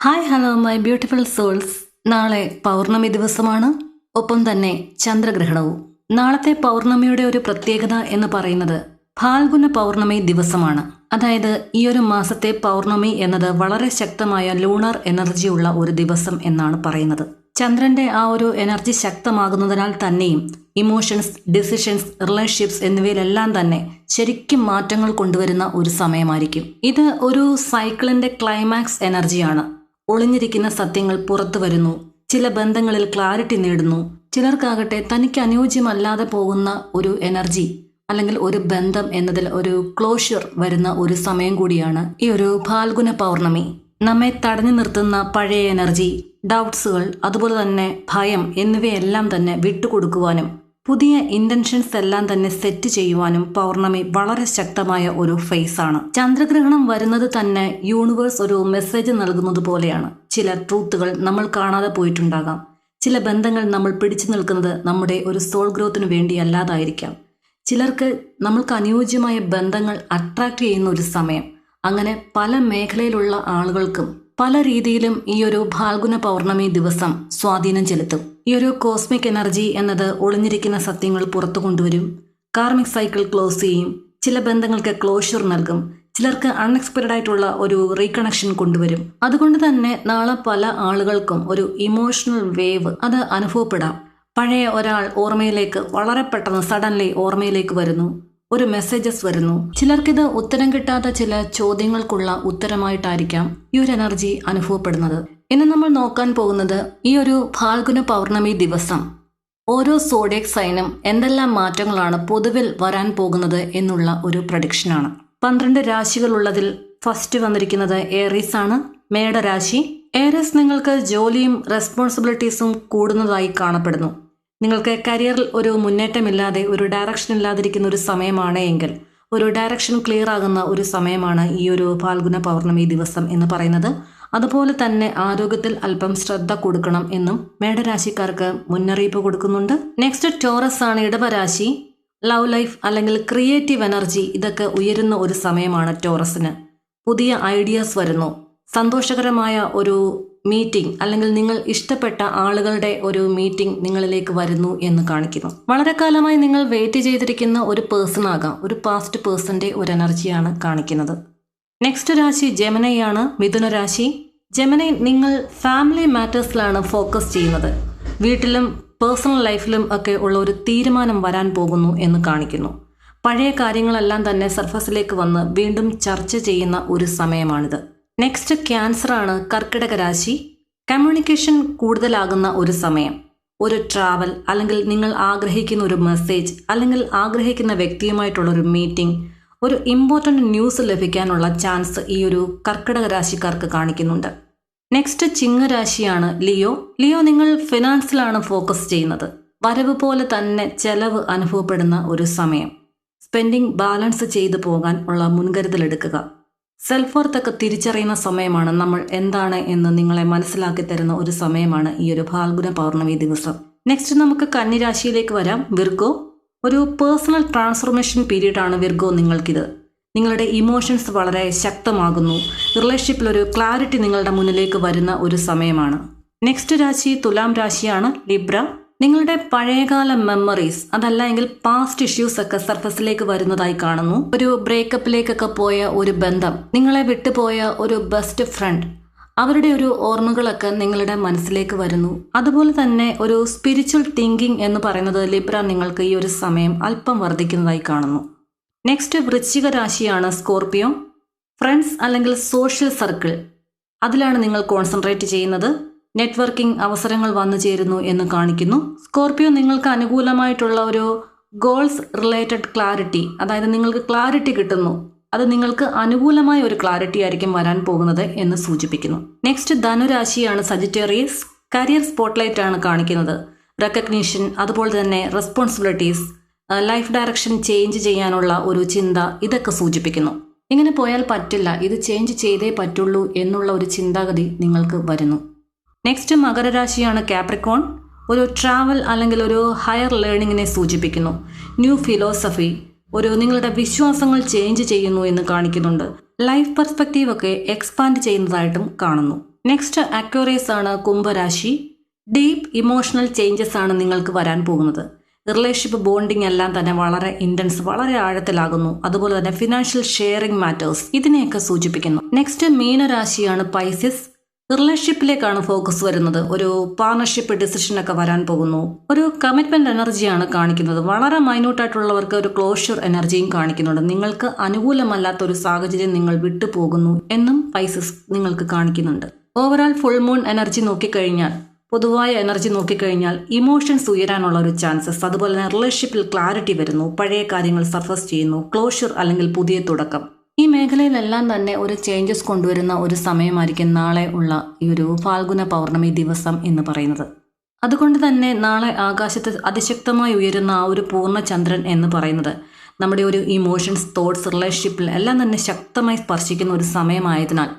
Hi hello my beautiful souls. നാളെ പൗർണമി ദിവസമാണ്, ഒപ്പം തന്നെ ചന്ദ്രഗ്രഹണവും. നാളത്തെ പൗർണമിയുടെ ഒരു പ്രത്യേകത എന്ന് പറയുന്നത് ഫാൽഗുന പൗർണമി ദിവസമാണ്. അതായത് ഈ ഒരു മാസത്തെ പൗർണമി എന്നത് വളരെ ശക്തമായ ലൂണർ എനർജിയുള്ള ഒരു ദിവസം എന്നാണ് പറയുന്നത്. ചന്ദ്രന്റെ ആ ഒരു എനർജി ശക്തമാകുന്നതിനാൽ തന്നെയും ഇമോഷൻസ്, ഡിസിഷൻസ്, റിലേഷൻഷിപ്സ് എന്നിവയിലെല്ലാം തന്നെ ശരിക്കും മാറ്റങ്ങൾ കൊണ്ടുവരുന്ന ഒരു സമയമായിരിക്കും. ഇത് ഒരു സൈക്കിളിന്റെ ക്ലൈമാക്സ് എനർജിയാണ്. ഒളിഞ്ഞിരിക്കുന്ന സത്യങ്ങൾ പുറത്തു വരുന്നു, ചില ബന്ധങ്ങളിൽ ക്ലാരിറ്റി നേടുന്നു, ചിലർക്കാകട്ടെ തനിക്ക് അനുയോജ്യമല്ലാതെ പോകുന്ന ഒരു എനർജി അല്ലെങ്കിൽ ഒരു ബന്ധം എന്നതിൽ ഒരു ക്ലോഷർ വരുന്ന ഒരു സമയം കൂടിയാണ് ഈ ഒരു ഫാൽഗുന പൗർണമി. നമ്മെ തടഞ്ഞു നിർത്തുന്ന പഴയ എനർജി, ഡൗട്ട്സുകൾ, അതുപോലെ തന്നെ ഭയം എന്നിവയെല്ലാം തന്നെ വിട്ടുകൊടുക്കുവാനും പുതിയ ഇന്റൻഷൻസ് എല്ലാം തന്നെ സെറ്റ് ചെയ്യുവാനും പൗർണമി വളരെ ശക്തമായ ഒരു ഫേസ് ആണ്. ചന്ദ്രഗ്രഹണം വരുന്നത് തന്നെ യൂണിവേഴ്സ് ഒരു മെസ്സേജ് നൽകുന്നത് പോലെയാണ്. ചില ട്രൂത്തുകൾ നമ്മൾ കാണാതെ പോയിട്ടുണ്ടാകാം. ചില ബന്ധങ്ങൾ നമ്മൾ പിടിച്ചു നിൽക്കുന്നത് നമ്മുടെ ഒരു സോൾ ഗ്രോത്തിന് വേണ്ടി അല്ലാതായിരിക്കാം. ചിലർക്ക് നമ്മൾക്ക് അനുയോജ്യമായ ബന്ധങ്ങൾ അട്രാക്ട് ചെയ്യുന്ന ഒരു സമയം. അങ്ങനെ പല മേഖലയിലുള്ള ആളുകൾക്കും പല രീതിയിലും ഈ ഒരു ഫാൽഗുന പൗർണമി ദിവസം സ്വാധീനം ചെലുത്തും. ഈ ഒരു കോസ്മിക് എനർജി എന്നത് ഒളിഞ്ഞിരിക്കുന്ന സത്യങ്ങൾ പുറത്തു കൊണ്ടുവരും, കാർമിക് സൈക്കിൾ ക്ലോസ് ചെയ്യും, ചില ബന്ധങ്ങൾക്ക് ക്ലോഷർ നൽകും, ചിലർക്ക് അൺഎക്സ്പെക്റ്റഡ് ആയിട്ടുള്ള ഒരു റീകണക്ഷൻ കൊണ്ടുവരും. അതുകൊണ്ട് തന്നെ നാളെ പല ആളുകൾക്കും ഒരു ഇമോഷണൽ വേവ് അത് അനുഭവപ്പെടാം. പഴയ ഒരാൾ ഓർമ്മയിലേക്ക് വളരെ പെട്ടെന്ന് സഡൻലി ഓർമ്മയിലേക്ക് വരുന്നു, ഒരു മെസ്സേജസ് വരുന്നു. ചിലർക്കിത് ഉത്തരം കിട്ടാത്ത ചില ചോദ്യങ്ങൾക്കുള്ള ഉത്തരമായിട്ടായിരിക്കാം ഈ ഒരു എനർജി അനുഭവപ്പെടുന്നത്. ഇന്ന് നമ്മൾ നോക്കാൻ പോകുന്നത് ഈ ഒരു ഫാൽഗുന പൗർണമി ദിവസം ഓരോ സോഡിയക് സൈനും എന്തെല്ലാം മാറ്റങ്ങളാണ് പൊതുവിൽ വരാൻ പോകുന്നത് എന്നുള്ള ഒരു പ്രഡിക്ഷനാണ്. 12 രാശികളുള്ളതിൽ ഫസ്റ്റ് വന്നിരിക്കുന്നത് ഏറീസ് ആണ്, മേടരാശി. ഏറീസ് നിങ്ങൾക്ക് ജോലിയും റെസ്പോൺസിബിലിറ്റീസും കൂടുന്നതായി കാണപ്പെടുന്നു. നിങ്ങൾക്ക് കരിയറിൽ ഒരു മുന്നേറ്റമില്ലാതെ, ഒരു ഡയറക്ഷൻ ഇല്ലാതിരിക്കുന്ന ഒരു സമയമാണ് എങ്കിൽ ഒരു ഡയറക്ഷൻ ക്ലിയർ ആകുന്ന ഒരു സമയമാണ് ഈ ഒരു ഫാൽഗുന പൗർണമി ദിവസം എന്ന് പറയുന്നത്. അതുപോലെ തന്നെ ആരോഗ്യത്തിൽ അല്പം ശ്രദ്ധ കൊടുക്കണം എന്നും മേടരാശിക്കാർക്ക് മുന്നറിയിപ്പ് കൊടുക്കുന്നുണ്ട്. നെക്സ്റ്റ് ടോറസ് ആണ്, ഇടവരാശി. ലവ് ലൈഫ് അല്ലെങ്കിൽ ക്രിയേറ്റീവ് എനർജി ഇതൊക്കെ ഉയരുന്ന ഒരു സമയമാണ് ടോറസിന്. പുതിയ ഐഡിയാസ് വരുന്നു, സന്തോഷകരമായ ഒരു മീറ്റിംഗ് അല്ലെങ്കിൽ നിങ്ങൾ ഇഷ്ടപ്പെട്ട ആളുകളുടെ ഒരു മീറ്റിംഗ് നിങ്ങളിലേക്ക് വരുന്നു എന്ന് കാണിക്കുന്നു. വളരെ കാലമായി നിങ്ങൾ വെയിറ്റ് ചെയ്തിരിക്കുന്ന ഒരു പേഴ്സൺ ആകാം, ഒരു പാസ്റ്റ് പേഴ്സന്റെ ഒരു എനർജിയാണ് കാണിക്കുന്നത്. നെക്സ്റ്റ് രാശി ജെമിനി ആണ്, മിഥുന രാശി. ജെമിനി, നിങ്ങൾ ഫാമിലി മാറ്റേഴ്സിലാണ് ഫോക്കസ് ചെയ്യുന്നത്. വീട്ടിലും പേഴ്സണൽ ലൈഫിലും ഒക്കെ ഉള്ള ഒരു തീരുമാനം വരാൻ പോകുന്നു എന്ന് കാണിക്കുന്നു. പഴയ കാര്യങ്ങളെല്ലാം തന്നെ സർഫസിലേക്ക് വന്ന് വീണ്ടും ചർച്ച ചെയ്യുന്ന ഒരു സമയമാണിത്. നെക്സ്റ്റ് ക്യാൻസർ ആണ്, കർക്കിടക രാശി. കമ്മ്യൂണിക്കേഷൻ കൂടുതലാകുന്ന ഒരു സമയം. ഒരു ട്രാവൽ അല്ലെങ്കിൽ നിങ്ങൾ ആഗ്രഹിക്കുന്ന ഒരു മെസ്സേജ് അല്ലെങ്കിൽ ആഗ്രഹിക്കുന്ന വ്യക്തിയുമായിട്ടുള്ള ഒരു മീറ്റിംഗ്, ഒരു ഇമ്പോർട്ടൻ്റ് ന്യൂസ് ലഭിക്കാനുള്ള ചാൻസ് ഈ ഒരു കർക്കിടക രാശിക്കാർക്ക് കാണിക്കുന്നുണ്ട്. Next ചിങ്ങരാശിയാണ്, Leo. ലിയോ, നിങ്ങൾ ഫിനാൻസിലാണ് ഫോക്കസ് ചെയ്യുന്നത്. വരവ് പോലെ തന്നെ ചെലവ് അനുഭവപ്പെടുന്ന ഒരു സമയം. സ്പെൻഡിങ് ബാലൻസ് ചെയ്തു പോകാൻ ഉള്ള മുൻകരുതലെടുക്കുക. സെൽഫ് വർത്ത് ഒക്കെ തിരിച്ചറിയുന്ന സമയമാണ്. നമ്മൾ എന്താണ് എന്ന് നിങ്ങളെ മനസ്സിലാക്കി തരുന്ന ഒരു സമയമാണ് ഈ ഒരു ഫാൽഗുന പൗർണമി ദിവസം. നെക്സ്റ്റ് നമുക്ക് കന്നിരാശിയിലേക്ക് വരാം, വിർഗോ. ഒരു പേഴ്സണൽ ട്രാൻസ്ഫോർമേഷൻ പീരീഡ് ആണ് വിർഗോ നിങ്ങൾക്കിത്. നിങ്ങളുടെ ഇമോഷൻസ് വളരെ ശക്തമാകുന്നു. റിലേഷൻഷിപ്പിൽ ഒരു ക്ലാരിറ്റി നിങ്ങളുടെ മുന്നിലേക്ക് വരുന്ന ഒരു സമയമാണ്. നെക്സ്റ്റ് രാശി തുലാം രാശിയാണ്, ലിബ്ര. നിങ്ങളുടെ പഴയകാല മെമ്മറീസ് അതല്ല എങ്കിൽ പാസ്റ്റ് ഇഷ്യൂസ് ഒക്കെ സർഫസിലേക്ക് വരുന്നതായി കാണുന്നു. ഒരു ബ്രേക്കപ്പിലേക്കൊക്കെ പോയ ഒരു ബന്ധം, നിങ്ങളെ വിട്ടുപോയ ഒരു ബെസ്റ്റ് ഫ്രണ്ട്, അവരുടെ ഒരു ഓർമ്മകളൊക്കെ നിങ്ങളുടെ മനസ്സിലേക്ക് വരുന്നു. അതുപോലെ തന്നെ ഒരു സ്പിരിച്വൽ തിങ്കിങ് എന്ന് പറയുന്നത് ലിബ്ര നിങ്ങൾക്ക് ഈ ഒരു സമയം അല്പം വർദ്ധിക്കുന്നതായി കാണുന്നു. നെക്സ്റ്റ് വൃശ്ചിക രാശിയാണ്, സ്കോർപിയോ. ഫ്രണ്ട്സ് അല്ലെങ്കിൽ സോഷ്യൽ സർക്കിൾ, അതിലാണ് നിങ്ങൾ കോൺസെൻട്രേറ്റ് ചെയ്യുന്നത്. നെറ്റ്വർക്കിംഗ് അവസരങ്ങൾ വന്നു ചേരുന്നു എന്ന് കാണിക്കുന്നു. സ്കോർപിയോ, നിങ്ങൾക്ക് അനുകൂലമായിട്ടുള്ള ഒരു ഗോൾസ് റിലേറ്റഡ് ക്ലാരിറ്റി, അതായത് നിങ്ങൾക്ക് ക്ലാരിറ്റി കിട്ടുന്നു. അത് നിങ്ങൾക്ക് അനുകൂലമായ ഒരു ക്ലാരിറ്റി ആയിരിക്കും വരാൻ പോകുന്നത് എന്ന് സൂചിപ്പിക്കുന്നു. നെക്സ്റ്റ് ധനുരാശിയാണ്, സജിറ്റേറിയസ്. കരിയർ സ്പോട്ട്ലൈറ്റ് ആണ് കാണിക്കുന്നത്. റെക്കഗ്നീഷൻ, അതുപോലെ തന്നെ റെസ്പോൺസിബിലിറ്റീസ്, ലൈഫ് ഡയറക്ഷൻ ചേഞ്ച് ചെയ്യാനുള്ള ഒരു ചിന്ത, ഇതൊക്കെ സൂചിപ്പിക്കുന്നു. ഇങ്ങനെ പോയാൽ പറ്റില്ല, ഇത് ചേഞ്ച് ചെയ്തേ പറ്റുള്ളൂ എന്നുള്ള ഒരു ചിന്താഗതി നിങ്ങൾക്ക് വരുന്നു. നെക്സ്റ്റ് മകരരാശിയാണ്, കാപ്രിക്കോൺ. ഒരു ട്രാവൽ അല്ലെങ്കിൽ ഒരു ഹയർ ലേണിങ്ങിനെ സൂചിപ്പിക്കുന്നു. ന്യൂ ഫിലോസഫി, ഒരു നിങ്ങളുടെ വിശ്വാസങ്ങൾ ചേഞ്ച് ചെയ്യുന്നു എന്ന് കാണിക്കുന്നുണ്ട്. ലൈഫ് പെർസ്പെക്റ്റീവ് ഒക്കെ എക്സ്പാൻഡ് ചെയ്യുന്നതായിട്ടും കാണുന്നു. നെക്സ്റ്റ് അക്വേറിയസ് ആണ് കുംഭരാശി. ഡീപ്പ് ഇമോഷണൽ ചേഞ്ചസ് ആണ് നിങ്ങൾക്ക് വരാൻ പോകുന്നത്. റിലേഷൻഷിപ്പ് ബോണ്ടിങ് എല്ലാം തന്നെ വളരെ ഇന്റൻസ്, വളരെ ആഴത്തിലാകുന്നു. അതുപോലെ തന്നെ ഫിനാൻഷ്യൽ ഷെയറിംഗ് മാറ്റേഴ്സ് ഇതിനെയൊക്കെ സൂചിപ്പിക്കുന്നു. നെക്സ്റ്റ് മീനരാശിയാണ് പൈസസ്. റിലേഷൻഷിപ്പിലേക്കാണ് ഫോക്കസ് വരുന്നത്. ഒരു പാർട്ണർഷിപ്പ് ഡിസിഷൻ ഒക്കെ വരാൻ പോകുന്നു. ഒരു കമ്മിറ്റ്മെന്റ് എനർജിയാണ് കാണിക്കുന്നത്. വളരെ മൈന്യൂട്ടായിട്ടുള്ളവർക്ക് ഒരു ക്ലോഷർ എനർജിയും കാണിക്കുന്നുണ്ട്. നിങ്ങൾക്ക് അനുകൂലമല്ലാത്ത ഒരു സാഹചര്യം നിങ്ങൾ വിട്ടുപോകുന്നു എന്നും പൈസസ് നിങ്ങൾക്ക് കാണിക്കുന്നുണ്ട്. ഓവറോൾ ഫുൾ മൂൺ എനർജി നോക്കിക്കഴിഞ്ഞാൽ, പൊതുവായ എനർജി നോക്കിക്കഴിഞ്ഞാൽ ഇമോഷൻസ് ഉയരാനുള്ള ഒരു ചാൻസസ്, അതുപോലെ തന്നെ റിലേഷൻഷിപ്പിൽ ക്ലാരിറ്റി വരുന്നു, പഴയ കാര്യങ്ങൾ സർഫസ് ചെയ്യുന്നു, ക്ലോഷർ അല്ലെങ്കിൽ പുതിയ തുടക്കം. ഈ മേഖലയിലെല്ലാം തന്നെ ഒരു ചേഞ്ചസ് കൊണ്ടുവരുന്ന ഒരു സമയമായിരിക്കും നാളെ ഉള്ള ഈ ഒരു ഫാൽഗുന പൗർണമി ദിവസം എന്ന് പറയുന്നത്. അതുകൊണ്ട് തന്നെ നാളെ ആകാശത്ത് അതിശക്തമായി ഉയരുന്ന ആ ഒരു പൂർണ്ണചന്ദ്രൻ എന്ന് പറയുന്നത് നമ്മുടെ ഒരു ഇമോഷൻസ്, തോട്ട്സ്, റിലേഷൻഷിപ്പിൽ എല്ലാം തന്നെ ശക്തമായി സ്പർശിക്കുന്ന ഒരു സമയമായതിനാൽ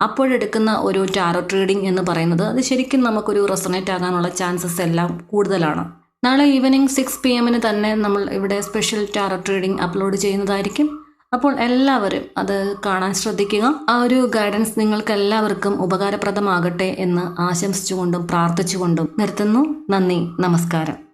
അപ്പോഴെടുക്കുന്ന ഒരു ടാരോ ട്രീഡിംഗ് എന്ന് പറയുന്നത് അത് ശരിക്കും നമുക്കൊരു റെസൊണേറ്റ് ആകാനുള്ള ചാൻസസ് എല്ലാം കൂടുതലാണ്. നാളെ ഈവനിങ് 6 PM തന്നെ നമ്മൾ ഇവിടെ സ്പെഷ്യൽ ടാരോ ട്രീഡിംഗ് അപ്ലോഡ് ചെയ്യുന്നതായിരിക്കും. അപ്പോൾ എല്ലാവരും അത് കാണാൻ ശ്രദ്ധിക്കുക. ആ ഒരു ഗൈഡൻസ് നിങ്ങൾക്ക് എല്ലാവർക്കും ഉപകാരപ്രദമാകട്ടെ എന്ന് ആശംസിച്ചുകൊണ്ടും പ്രാർത്ഥിച്ചുകൊണ്ടും നിർത്തുന്നു. നന്ദി, നമസ്കാരം.